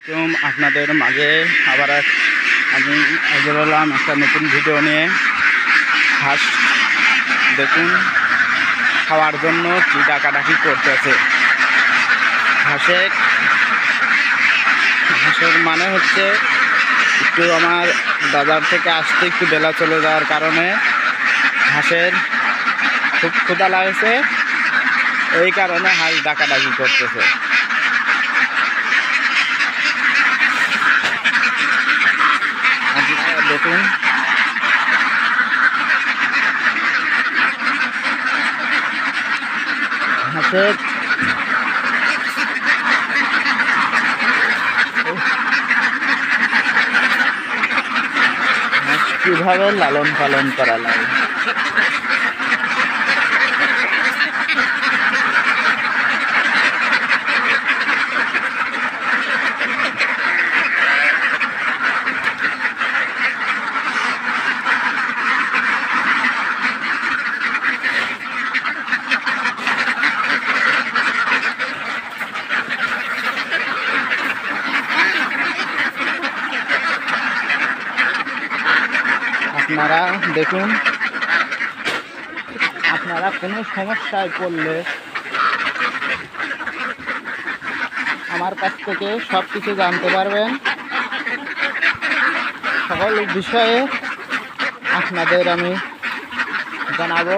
আপনাদের মাঝে আবার আমি হাজির হলাম একটা নতুন ভিডিও নিয়ে। হাঁস দেখুন খাওয়ার জন্য কি ডাকাডাকি করতেছে। হাঁসের মানে হচ্ছে একটু আমার বাজার থেকে আসতে একটু বেলা চলে যাওয়ার কারণে হাঁসের খুব ক্ষুধা লাগছে, এই কারণে হাঁস ডাকাডাকি করতেছে। আপনারা দেখুন হাঁসের হাঁস কিভাবে লালন পালন করা লাগে। আপনারা দেখুন, আপনারা কোনো সমস্যায় পড়লে আমার কাছ থেকে সব কিছু জানতে পারবেন। সকল বিষয়ে আপনাদের আমি জানাবো।